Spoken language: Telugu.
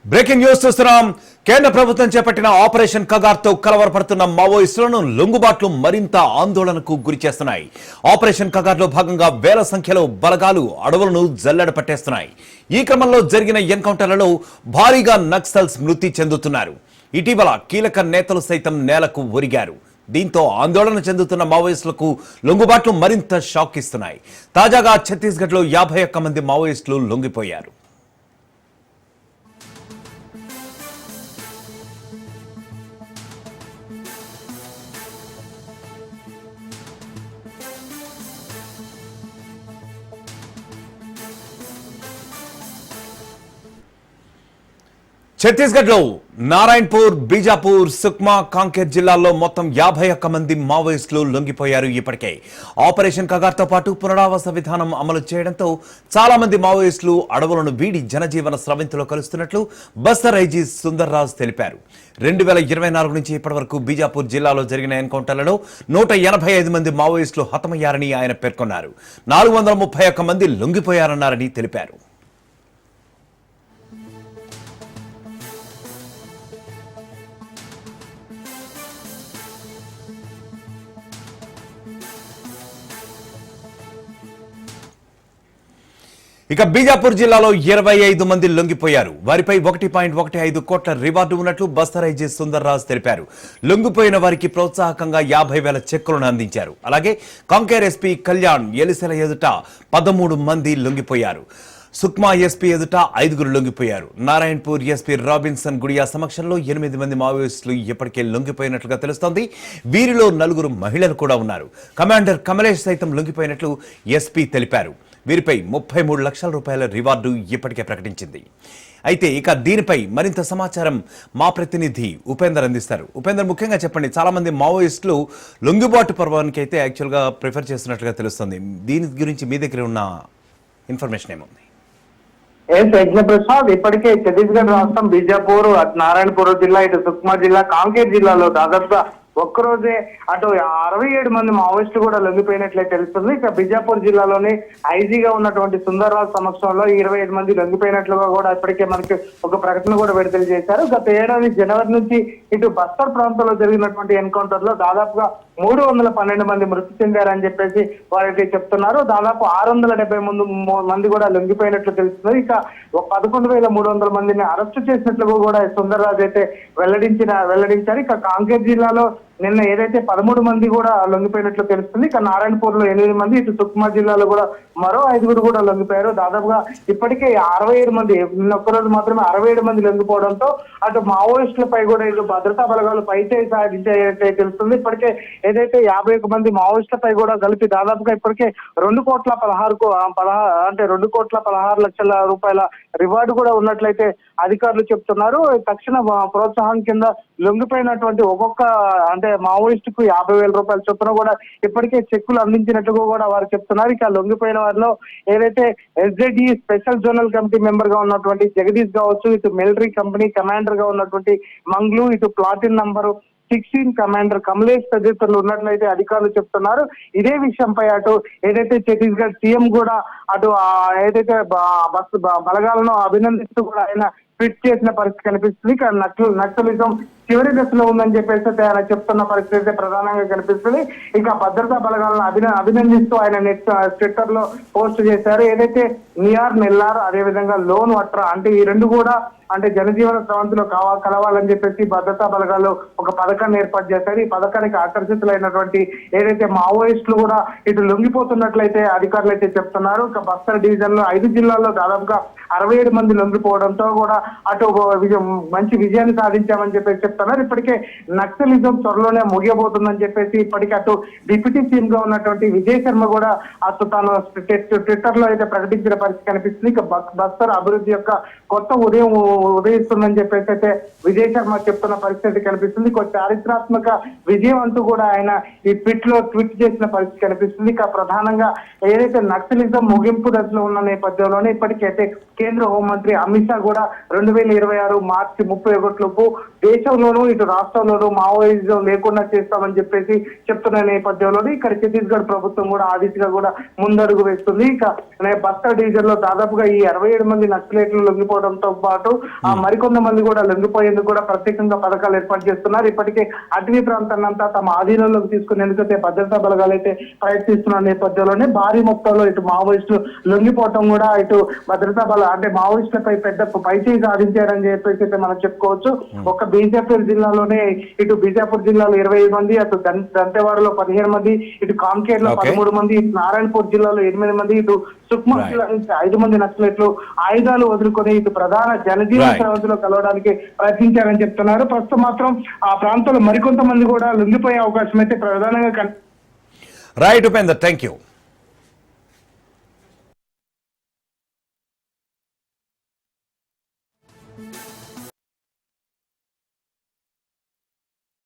బ్రేకింగ్ న్యూస్ చూస్తున్నాం. కేంద్ర ప్రభుత్వం చేపట్టిన ఆపరేషన్ కగార్తో కలవరపడుతున్న మావోయిస్టులను లొంగుబాట్లు మరింత ఆందోళనకు గురి చేస్తున్నాయి. ఆపరేషన్ కగార్లో భాగంగా వేల సంఖ్యలో బలగాలు అడవులను జల్లెడ పట్టేస్తున్నాయి. ఈ క్రమంలో జరిగిన ఎన్కౌంటర్లలో భారీగా నక్సల్స్ మృతి చెందుతున్నారు. ఇటీవల కీలక నేతలు సైతం నేలకు ఒరిగారు. దీంతో ఆందోళన చెందుతున్న మావోయిస్టులకు లొంగుబాట్లు మరింత షాక్ ఇస్తున్నాయి. తాజాగా ఛత్తీస్గఢ్లో 51 మంది మావోయిస్టులు లొంగిపోయారు. ఛత్తీస్గఢ్లో నారాయణపూర్, బీజాపూర్, సుక్మా, కాంకేర్ జిల్లాల్లో మొత్తం 51 మంది మావోయిస్టులు లొంగిపోయారు. ఇప్పటికే ఆపరేషన్ కగార్తో పాటు పునరావాస విధానం అమలు చేయడంతో చాలా మంది మావోయిస్టులు అడవులను వీడి జనజీవన స్రవంతిలో కలుస్తున్నట్లు బస్తర్ ఐజీ సుందర్ రాజ్ తెలిపారు. 2024 నుంచి ఇప్పటి వరకు బీజాపూర్ జిల్లాలో జరిగిన ఎన్కౌంటర్లలో 185 మంది మావోయిస్టులు హతమయ్యారని ఆయన పేర్కొన్నారు. 431 మంది లొంగిపోయారన్నారని తెలిపారు. ఇక బీజాపూర్ జిల్లాలో 25 మంది లొంగిపోయారు. వారిపై 1.15 కోట్ల రివార్డు ఉన్నట్లు బస్తర్ ఐజీ సుందర్ రాజ్ తెలిపారు. లొంగిపోయిన వారికి ప్రోత్సాహకంగా 50,000 చెక్కులను అందించారు. అలాగే కాంకేర్ ఎస్పీ కళ్యాణ్ ఎలిసెల ఎదుట 13 మంది లొంగిపోయారు. సుక్మా ఎస్పీ ఎదుట 5 లొంగిపోయారు. నారాయణపూర్ ఎస్పీ రాబిన్సన్ గుడియా సమక్షంలో 8 మంది మావోయిస్టులు ఇప్పటికే లొంగిపోయినట్లుగా తెలుస్తోంది. వీరిలో 4 మహిళలు కూడా ఉన్నారు. కమాండర్ కమలేష్ సైతం లొంగిపోయినట్లు ఎస్పీ తెలిపారు. వీరిపై 33 లక్షల రూపాయల రివార్డు ఇప్పటికే ప్రకటించింది. అయితే ఇక దీనిపై మరింత సమాచారం మా ప్రతినిధి ఉపేందర్ అందిస్తారు. ఉపేందర్, ముఖ్యంగా చెప్పండి, చాలా మంది మావోయిస్టులు లొంగుబాటు పర్వానికి అయితే యాక్చువల్గా ప్రిఫర్ చేస్తున్నట్లుగా తెలుస్తుంది. దీని గురించి మీ దగ్గర ఉన్న ఇన్ఫర్మేషన్ ఏముంది? ప్రసాద్, ఇప్పటికే ఛత్తీస్గఢ్ రాష్ట్రం బీజాపూర్, నారాయణపూర్ జిల్లా, ఇటు సుక్మా జిల్లా, కాంకేర్ జిల్లాలో దాదాపుగా ఒక్కరోజే అటు 67 మంది మావోయిస్టులు కూడా లొంగిపోయినట్లే తెలుస్తుంది. ఇక బీజాపూర్ జిల్లాలోని ఐజీగా ఉన్నటువంటి సుందర్ రాజ్ సమక్షంలో 25 మంది లొంగిపోయినట్లుగా కూడా ఇప్పటికే మనకి ఒక ప్రకటన కూడా విడుదల చేశారు. గత ఏడాది జనవరి నుంచి ఇటు బస్తర్ ప్రాంతంలో జరిగినటువంటి ఎన్కౌంటర్ లో దాదాపుగా 312 మంది మృతి చెందారని చెప్పేసి వారైతే చెప్తున్నారు. దాదాపు 670 మంది కూడా లొంగిపోయినట్లు తెలుస్తుంది. ఇక 11,300 మందిని అరెస్టు చేసినట్లు కూడా సుందర్ రాజ్ అయితే వెల్లడించారు. ఇక కాంకేర్ జిల్లాలో నిన్న ఏదైతే 13 మంది కూడా లొంగిపోయినట్లు తెలుస్తుంది. ఇక నారాయణపూర్ లో 8 మంది, ఇటు సుక్మా జిల్లాలో కూడా మరో 5 కూడా లొంగిపోయారు. దాదాపుగా ఇప్పటికే 67 మంది, నిన్న ఒక్కరోజు మాత్రమే 67 మంది లొంగిపోవడంతో అటు మావోయిస్టులపై కూడా ఇటు భద్రతా బలగాలు పైచే సాధించేటట్టే తెలుస్తుంది. ఇప్పటికే ఏదైతే 51 మంది మావోయిస్టులపై కూడా కలిపి దాదాపుగా ఇప్పటికే 2,16 లక్షల రూపాయల రివార్డు కూడా ఉన్నట్లయితే అధికారులు చెప్తున్నారు. తక్షణ ప్రోత్సాహం కింద లొంగిపోయినటువంటి ఒక్కొక్క మావోయిస్ట్ కు 50,000 రూపాయల చొప్పున కూడా ఇప్పటికే చెక్కులు అందించినట్టుగా కూడా వారు చెప్తున్నారు. ఇక లొంగిపోయిన వారిలో ఏదైతే ఎస్జెడ్ఈ స్పెషల్ జోనల్ కమిటీ మెంబర్ గా ఉన్నటువంటి జగదీష్ కావచ్చు, ఇటు మిలిటరీ కంపెనీ కమాండర్ గా ఉన్నటువంటి మంగ్లూ, ఇటు ప్లాటిన్ నంబరు 16 కమాండర్ కమలేష్ తదితరులు ఉన్నట్లయితే అధికారులు చెప్తున్నారు. ఇదే విషయంపై అటు ఏదైతే ఛత్తీస్గఢ్ సీఎం కూడా అటు ఏదైతే బలగాలను అభినందిస్తూ కూడా ఆయన ట్వీట్ చేసిన పరిస్థితి కనిపిస్తుంది. ఇక నక్సలిజం చివరి దశలో ఉందని చెప్పేసి ఆయన చెప్తున్న పరిస్థితి అయితే ప్రధానంగా కనిపిస్తుంది. ఇక భద్రతా బలగాలను అభినందిస్తూ ఆయన ట్విట్టర్ లో పోస్ట్ చేశారు. ఏదైతే నియార్ నెల్లార్, అదే విధంగా లోన్ వట్రా, ఈ రెండు కూడా జనజీవన స్రవంతిలో కలవాలని చెప్పేసి భద్రతా బలగాలు ఒక పథకాన్ని ఏర్పాటు చేశారు. ఈ పథకానికి ఆకర్షితులైనటువంటి ఏదైతే మావోయిస్టులు కూడా ఇటు లొంగిపోతున్నట్లయితే అధికారులు అయితే చెప్తున్నారు. ఇక బస్తర్ డివిజన్ లో 5 జిల్లాల్లో దాదాపుగా 67 మంది లొంగిపోవడంతో కూడా అటు మంచి విజయాన్ని సాధించామని చెప్పేసి చెప్తున్నారు. చెప్తున్నారు. ఇప్పటికే నక్సలిజం త్వరలోనే ముగియబోతుందని చెప్పేసి ఇప్పటికే అటు డిప్యూటీ సీఎం గా ఉన్నటువంటి విజయ్ శర్మ కూడా అటు తాను ట్విట్టర్ లో అయితే ప్రకటించిన పరిస్థితి కనిపిస్తుంది. ఇక బస్తర్ అభివృద్ధి యొక్క కొత్త ఉదయిస్తుందని చెప్పేసి అయితే విజయ్ శర్మ చెప్తున్న పరిస్థితి కనిపిస్తుంది. ఒక చారిత్రాత్మక విజయం అంటూ కూడా ఆయన ఈ ట్వీట్ చేసిన పరిస్థితి కనిపిస్తుంది. ఇక ప్రధానంగా ఏదైతే నక్సలిజం ముగింపు దశలో ఉన్న నేపథ్యంలోనే ఇప్పటికైతే కేంద్ర హోంమంత్రి అమిత్ షా కూడా 2026 మార్చి 31 లోపు దేశంలోనూ ఇటు రాష్ట్రంలోనూ మావోయిజం లేకుండా చేస్తామని చెప్పేసి చెప్తున్న నేపథ్యంలోనే ఇక్కడ ఛత్తీస్గఢ్ ప్రభుత్వం కూడా ఆ దిశగా కూడా ముందడుగు వేస్తుంది. ఇక బస్తర్ డివిజన్ లో దాదాపుగా ఈ 67 మంది నక్సలైట్లు లొంగిపోవడంతో పాటు ఆ మరికొంతమంది కూడా లొంగిపోయేందుకు కూడా ప్రత్యేకంగా పథకాలు ఏర్పాటు చేస్తున్నారు. ఇప్పటికే అటవీ ప్రాంతాన్ని అంతా తమ ఆధీనంలోకి తీసుకునేందుకైతే భద్రతా బలగాలు అయితే ప్రయత్నిస్తున్న నేపథ్యంలోనే భారీ మొత్తంలో ఇటు మావోయిస్టులు లొంగిపోవటం కూడా ఇటు భద్రతా అంటే మావోయిస్టులపై పెద్ద పైచేయి సాధించారని చెప్పేసి అయితే మనం చెప్పుకోవచ్చు. ఒక బీజాపూర్ జిల్లాలోనే ఇటు బీజాపూర్ జిల్లాలో 25 మంది, అటు దంతెవాడలో 15 మంది, ఇటు కాంకేర్ లో 13 మంది, ఇటు నారాయణపూర్ జిల్లాలో 8 మంది, ఇటు సుక్మా జిల్లా నుంచి 5 మంది నక్సలైట్లు ఆయుధాలు వదులుకొని ఇటు ప్రధాన జనజీవన సరస్సులో కలవడానికి ప్రయత్నించారని చెప్తున్నారు. ప్రస్తుతం మాత్రం ఆ ప్రాంతంలో మరికొంతమంది కూడా లొంగిపోయే అవకాశం అయితే ప్రధానంగా రైట్ ఉపేందర్, థ్యాంక్ యూ.